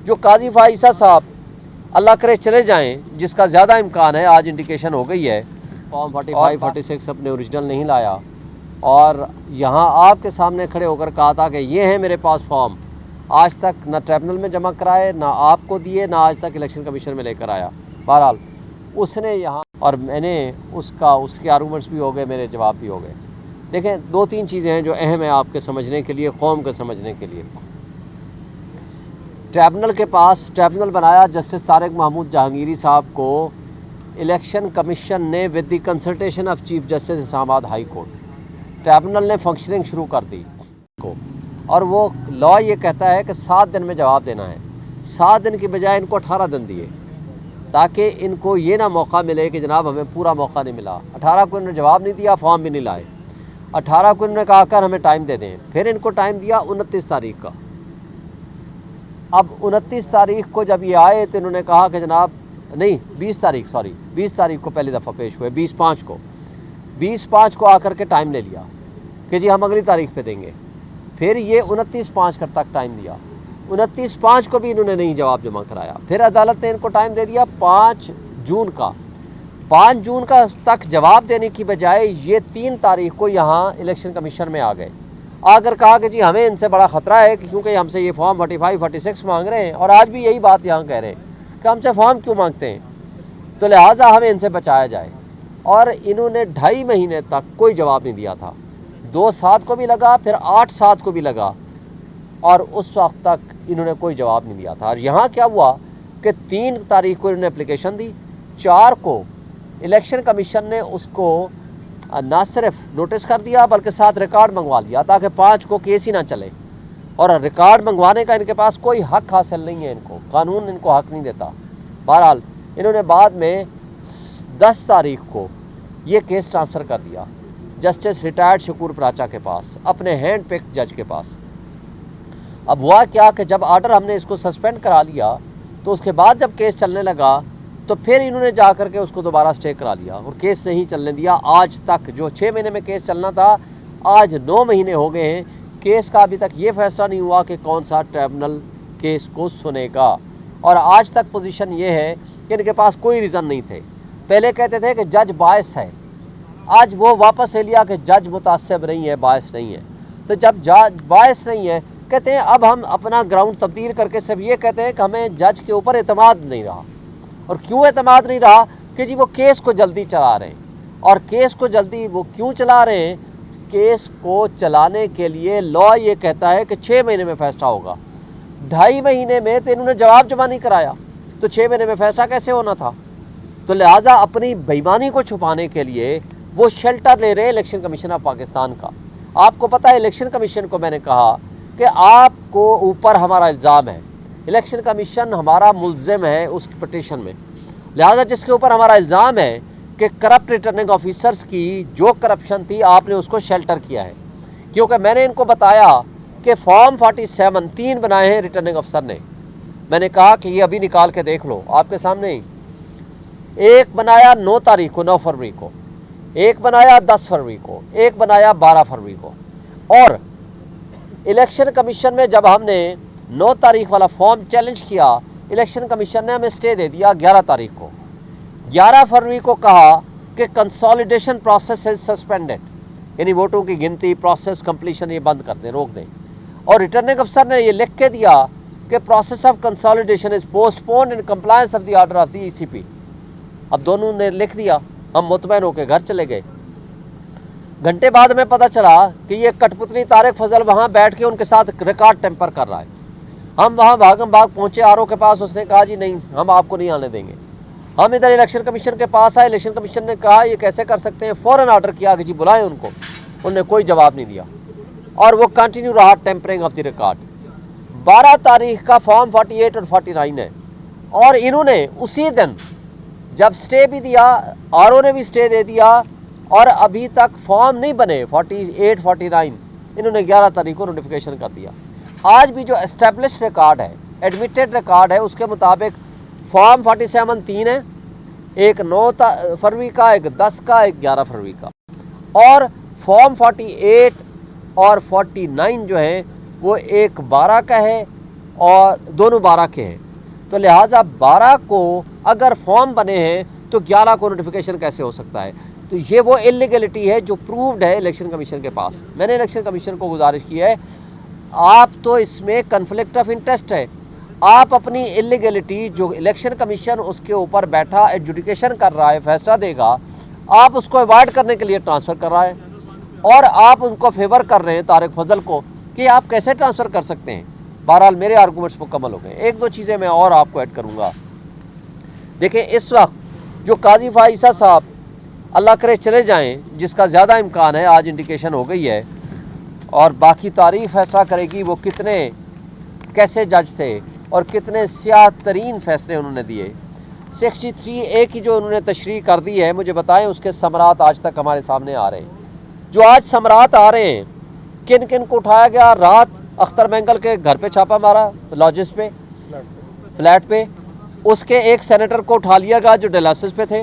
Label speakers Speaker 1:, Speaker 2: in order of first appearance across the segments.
Speaker 1: जो काजी फाइसा साहब अल्लाह करे चले जाएं, जिसका ज़्यादा इम्कान है, आज इंडिकेशन हो गई है, फॉर्म 45 46 अपने ओरिजिनल नहीं लाया और यहाँ आपके सामने खड़े होकर कहा था कि ये है मेरे पास फॉर्म, आज तक ना ट्रिब्यूनल में जमा कराए, ना आपको दिए, ना आज तक इलेक्शन कमीशन में लेकर आया। बहरहाल उसने यहाँ, और मैंने उसके आर्गूमेंट्स भी हो गए, मेरे जवाब भी हो गए। देखें, दो तीन चीज़ें हैं जो अहम है आपके समझने के लिए, कौम के समझने के लिए। ट्रिब्यूनल के पास, ट्रिब्यूनल बनाया जस्टिस तारिक महमूद जहांगीरी साहब को इलेक्शन कमीशन ने with the consultation of chief justice Islamabad high court. Tribunal ने फंक्शनिंग शुरू कर दी को, और वो लॉ ये कहता है कि 7 दिन में जवाब देना है। 7 दिन की बजाय इनको 18 दिन दिए, ताकि इनको ये ना मौका मिले कि जनाब हमें पूरा मौका नहीं मिला। 18 को इन्होंने जवाब नहीं दिया, फॉर्म भी नहीं लाए। 18 को इन्होंने कहा कर हमें टाइम दे दें, फिर इनको टाइम दिया 29 तारीख का। अब 29 तारीख को जब ये आए तो इन्होंने कहा कि जनाब नहीं, 20 तारीख को पहली दफ़ा पेश हुए, 20/5 को आकर के टाइम ले लिया कि जी हम अगली तारीख पे देंगे। फिर ये 29/5 तक टाइम दिया, 29/5 को भी इन्होंने नहीं जवाब जमा कराया। फिर अदालत ने इनको टाइम दे दिया 5 जून का। 5 जून का तक जवाब देने की बजाय ये 3 तारीख को यहाँ इलेक्शन कमीशन में आ गए, आकर कहा कि जी हमें इनसे बड़ा ख़तरा है कि क्योंकि हमसे ये फॉर्म 45 46 मांग रहे हैं, और आज भी यही बात यहाँ कह रहे हैं कि हमसे फॉर्म क्यों मांगते हैं, तो लिहाजा हमें इनसे बचाया जाए। और इन्होंने 2.5 महीने तक कोई जवाब नहीं दिया था। 2/7 को भी लगा, फिर 8/7 को भी लगा, और उस वक्त तक इन्होंने कोई जवाब नहीं दिया था। और यहाँ क्या हुआ कि 3 तारीख को इन्होंने एप्लीकेशन दी, 4 को इलेक्शन कमीशन ने उसको ना सिर्फ नोटिस कर दिया बल्कि साथ रिकॉर्ड मंगवा लिया, ताकि 5 को केस ही ना चले। और रिकॉर्ड मंगवाने का इनके पास कोई हक हासिल नहीं है, इनको कानून इनको हक नहीं देता। बहरहाल इन्होंने बाद में 10 तारीख को ये केस ट्रांसफ़र कर दिया जस्टिस रिटायर्ड शकूर प्राचा के पास, अपने हैंड पिक्ड जज के पास। अब हुआ क्या कि जब ऑर्डर हमने इसको सस्पेंड करा लिया, तो उसके बाद जब केस चलने लगा तो फिर इन्होंने जा कर के उसको दोबारा स्टे करा लिया और केस नहीं चलने दिया आज तक। जो 6 महीने में केस चलना था, आज 9 महीने हो गए हैं, केस का अभी तक ये फैसला नहीं हुआ कि कौन सा ट्रिब्यूनल केस को सुनेगा। और आज तक पोजीशन ये है कि इनके पास कोई रीज़न नहीं थे। पहले कहते थे कि जज बायस है, आज वो वापस ले लिया कि जज मुतासिब नहीं है, बायस नहीं है। तो जब जज बायस नहीं है, कहते हैं अब हम अपना ग्राउंड तब्दील करके सिर्फ ये कहते हैं कि हमें जज के ऊपर एतमाद नहीं रहा। और क्यों एतमाद नहीं रहा कि जी वो केस को जल्दी चला रहे हैं। और केस को जल्दी वो क्यों चला रहे हैं? केस को चलाने के लिए लॉ ये कहता है कि 6 महीने में फैसला होगा। 2.5 महीने में तो इन्होंने जवाब जमा नहीं कराया, तो 6 महीने में फैसला कैसे होना था? तो लिहाजा अपनी बेईमानी को छुपाने के लिए वो शेल्टर ले रहे हैं इलेक्शन कमीशन ऑफ पाकिस्तान का। आपको पता है, इलेक्शन कमीशन को मैंने कहा कि आपको ऊपर हमारा इल्ज़ाम है, इलेक्शन कमीशन हमारा मुल्ज़िम है उस पिटीशन में, लिहाजा जिसके ऊपर हमारा इल्ज़ाम है कि करप्ट रिटर्निंग ऑफिसर्स की जो करप्शन थी आपने उसको शेल्टर किया है। क्योंकि मैंने इनको बताया कि फॉर्म 47 3 बनाए हैं रिटर्निंग अफसर ने। मैंने कहा कि ये अभी निकाल के देख लो आपके सामने ही। एक बनाया 9 तारीख को, 9 फरवरी को, एक बनाया 10 फरवरी को, एक बनाया 12 फरवरी को। और इलेक्शन कमीशन में जब हमने 9 तारीख वाला फॉर्म चैलेंज किया, इलेक्शन कमीशन ने हमें स्टे दे दिया 11 तारीख को। 11 फरवरी को कहा कि कंसोलिडेशन प्रोसेस इज सस्पेंडेड, यानी वोटों की गिनती, प्रोसेस कंप्लीशन ये बंद कर दें, रोक दें। और रिटर्निंग अफसर ने ये लिख के दिया कि process of consolidation is postponed in compliance of the order of the ECP। अब दोनों ने लिख दिया, हम मुतमैन होकर घर चले गए। घंटे बाद में पता चला कि ये कठपुतली तारिक फजल वहाँ बैठ के उनके साथ रिकॉर्ड टेम्पर कर रहा है। हम वहाँ भागम भाग पहुँचे RO के पास, उसने कहा जी नहीं, हम आपको नहीं आने देंगे। हम इधर इलेक्शन कमीशन के पास आए, इलेक्शन कमीशन ने कहा ये कैसे कर सकते हैं, फ़ौरन ऑर्डर किया कि जी बुलाएं उनको। उन्होंने कोई जवाब नहीं दिया और वो कंटिन्यू रहा टेम्परिंग ऑफ द रिकॉर्ड। 12 तारीख का फॉर्म 48 और 49 है, और इन्होंने उसी दिन जब स्टे भी दिया, RO ने भी स्टे दे दिया, और अभी तक फॉर्म नहीं बने 48 49, इन्होंने 11 तारीख को नोटिफिकेशन कर दिया। आज भी जो एस्टेब्लिश रिकॉर्ड है, एडमिटेड रिकॉर्ड है, उसके मुताबिक फॉर्म 47 3 है, एक 9 फरवरी का, एक 10 का, एक 11 फरवरी का। और फॉर्म 48 और 49 जो है वो एक 12 का है, और दोनों 12 के हैं। तो लिहाजा 12 को अगर फॉर्म बने हैं तो 11 को नोटिफिकेशन कैसे हो सकता है? तो ये वो इलीगलिटी है जो प्रूव्ड है इलेक्शन कमीशन के पास। मैंने इलेक्शन कमीशन को गुजारिश की है, आप तो इसमें कन्फ्लिक्ट ऑफ इंटरेस्ट है, आप अपनी इलीगलिटी जो इलेक्शन कमीशन उसके ऊपर बैठा एडजुडिकेशन कर रहा है, फैसला देगा, आप उसको अवॉइड करने के लिए ट्रांसफ़र कर रहा है और आप उनको फेवर कर रहे हैं तारिक फजल को कि आप कैसे ट्रांसफ़र कर सकते हैं। बहरहाल मेरे आर्गूमेंट्स मुकम्मल हो गए। एक दो चीज़ें मैं और आपको ऐड करूँगा। देखिए, इस वक्त जो काजी फाइसा साहब अल्लाह करे चले जाएं, जिसका ज़्यादा इम्कान है, आज इंडिकेशन हो गई है और बाकी तारीख फैसला करेगी वो कितने कैसे जज थे और कितने स्याह तरीन फैसले उन्होंने दिए। 63A की जो उन्होंने तशरीह कर दी है, मुझे बताएं उसके समरात आज तक हमारे सामने आ रहे हैं। जो आज समरात आ रहे हैं, किन किन को उठाया गया? रात अख्तर मैंगल के घर पे छापा मारा, लॉजिस पे, फ्लैट पे। उसके एक सेनेटर को उठा लिया गया जो डायलिसिस पे थे,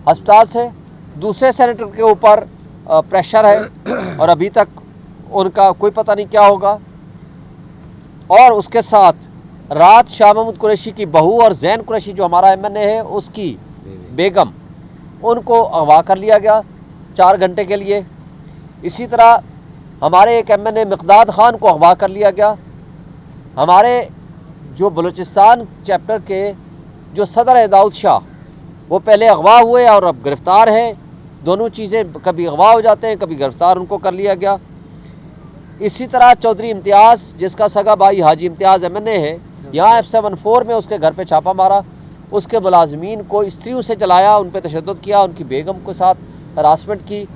Speaker 1: अस्पताल से। दूसरे सेनेटर के ऊपर प्रेशर है और अभी तक उनका कोई पता नहीं क्या होगा। और उसके साथ रात शाह महमूद कुरैशी की बहू और जैन कुरैशी जो हमारा MNA है उसकी बेगम, उनको अगवा कर लिया गया 4 घंटे के लिए। इसी तरह हमारे एक MNA मिक़दाद ख़ान को अगवा कर लिया गया। हमारे जो बलूचिस्तान चैप्टर के जो सदर है दाऊद शाह, वो पहले अगवा हुए और अब गिरफ़्तार हैं। दोनों चीज़ें, कभी अगवा हो जाते हैं, कभी गिरफ़्तार उनको कर लिया गया। इसी तरह चौधरी इम्तियाज़, जिसका सगा भाई हाजी इम्तियाज़ MNA है, यहाँ F74 में उसके घर पे छापा मारा, उसके मुलाजमीन को स्त्रियों से जलाया, उन पर तशद्दुद किया, उनकी बेगम के साथ हरासमेंट की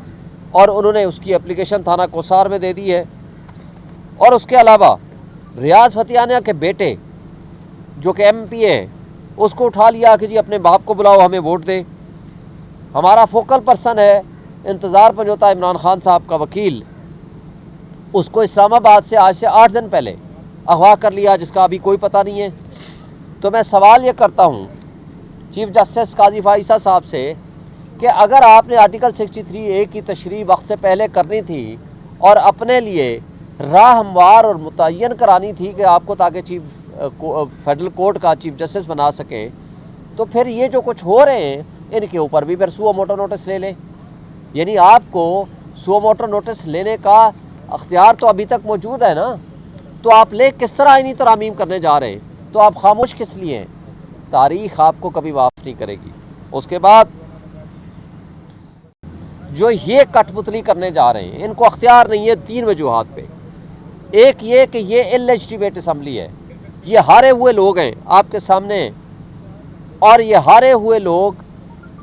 Speaker 1: और उन्होंने उसकी एप्लीकेशन थाना कोसार में दे दी है। और उसके अलावा रियाज फतियाना के बेटे जो कि MP है, उसको उठा लिया कि जी अपने बाप को बुलाओ, हमें वोट दे। हमारा फोकल पर्सन है इंतज़ार पंजोता इमरान खान साहब का वकील, उसको इस्लामाबाद से आज से 8 दिन पहले अगवा कर लिया, जिसका अभी कोई पता नहीं है। तो मैं सवाल ये करता हूँ चीफ जस्टिस काजी फाइसा साहब से कि अगर आपने आर्टिकल 63A की तशरीह वक्त से पहले करनी थी और अपने लिए राह हमवार और मुतय्यन करानी थी कि आपको, ताकि फेडरल कोर्ट का चीफ जस्टिस बना सकें, तो फिर ये जो कुछ हो रहे हैं इनके ऊपर भी फिर सुओ मोटो नोटिस ले लें। यानी आपको सुओ मोटो नोटिस लेने का अख्तियार तो अभी तक मौजूद है ना, तो आप ले किस तरह आईनी तरामीम करने जा रहे हैं? तो आप खामोश किस लिए हैं? तारीख़ आपको कभी माफ़ नहीं करेगी। उसके बाद जो ये कठपुतली करने जा रहे हैं, इनको अख्तियार नहीं है 3 वजूहात पे। एक ये कि ये इलेजिटिमेट असम्बली है, ये हारे हुए लोग हैं आपके सामने, और ये हारे हुए लोग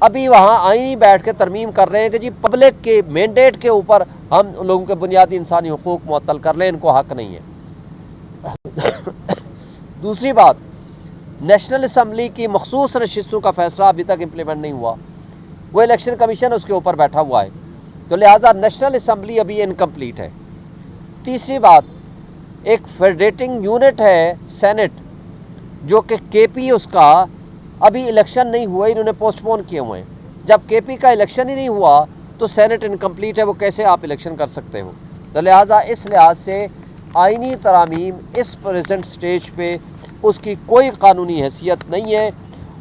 Speaker 1: अभी वहाँ आईनी बैठ के तरमीम कर रहे हैं कि जी पब्लिक के मैंडेट के ऊपर हम लोगों के बुनियादी इंसानी हुकूक मुअत्तल कर लें, इनको हक नहीं है। दूसरी बात, नेशनल असम्बली की मखसूस नशिस्तों का फ़ैसला अभी तक इम्प्लीमेंट नहीं हुआ, वो इलेक्शन कमीशन उसके ऊपर बैठा हुआ है, तो लिहाजा नेशनल असम्बली अभी इनकम्प्लीट है। तीसरी बात, एक फेडरेटिंग यूनिट है सेनेट, जो कि KP उसका अभी इलेक्शन नहीं हुआ, इन्होंने पोस्टपोन किए हुए हैं। जब KP का इलेक्शन ही नहीं हुआ तो सेनेट इनकम्प्लीट है, वो कैसे आप इलेक्शन कर सकते हो? तो लिहाजा इस लिहाज से आईनी तरामीम इस प्रेजेंट स्टेज पे उसकी कोई कानूनी हैसियत नहीं है।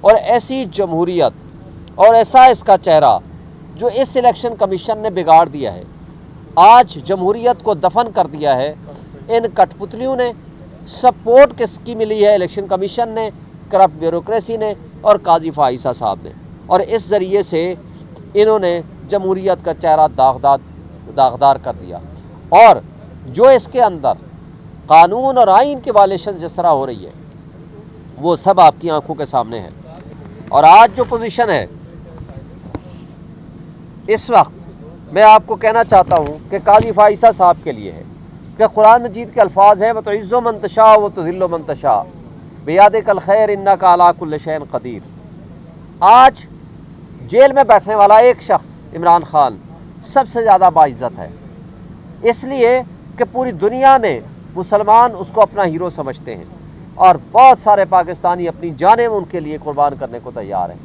Speaker 1: और ऐसी जमहूरियत और ऐसा इसका चेहरा जो इस इलेक्शन कमीशन ने बिगाड़ दिया है, आज जमहूरियत को दफन कर दिया है इन कठपुतलियों ने। सपोर्ट किसकी मिली है? इलेक्शन कमीशन ने, करप्ट ब्यूरोक्रेसी ने और काजी फाइसा साहब ने। और इस ज़रिए से इन्होंने जमहूरियत का चेहरा दागदार कर दिया। और जो इसके अंदर कानून और आइन की वायलेशन जिस तरह हो रही है, वो सब आपकी आंखों के सामने है। और आज जो पोजीशन है इस वक्त, मैं आपको कहना चाहता हूँ कि काजी फाइसा साहब के लिए है कि कुरान मजीद के अल्फाज है, व तो इज़्ज़ो मन तशा व तो ज़िल्लो मन तशा बेयादे कल खैर इन्नका अला कुल्लि शैइन क़दीर। आज जेल में बैठने वाला एक शख्स इमरान खान सबसे ज़्यादा बाइज़्ज़त है, इसलिए कि पूरी दुनिया में मुसलमान उसको अपना हीरो समझते हैं और बहुत सारे पाकिस्तानी अपनी जानें उनके लिए कुर्बान करने को तैयार हैं।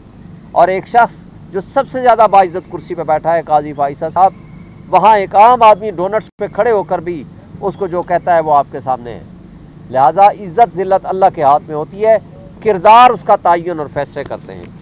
Speaker 1: और एक शख्स जो सबसे ज़्यादा बाइज़्ज़त कुर्सी पर बैठा है, काजी फाइसा साहब, वहाँ एक आम आदमी डोनट्स पे खड़े होकर भी उसको जो कहता है वो आपके सामने है। लिहाजा इज़्ज़त ज़िल्लत अल्लाह के हाथ में होती है, किरदार उसका तयन और फैसले करते हैं।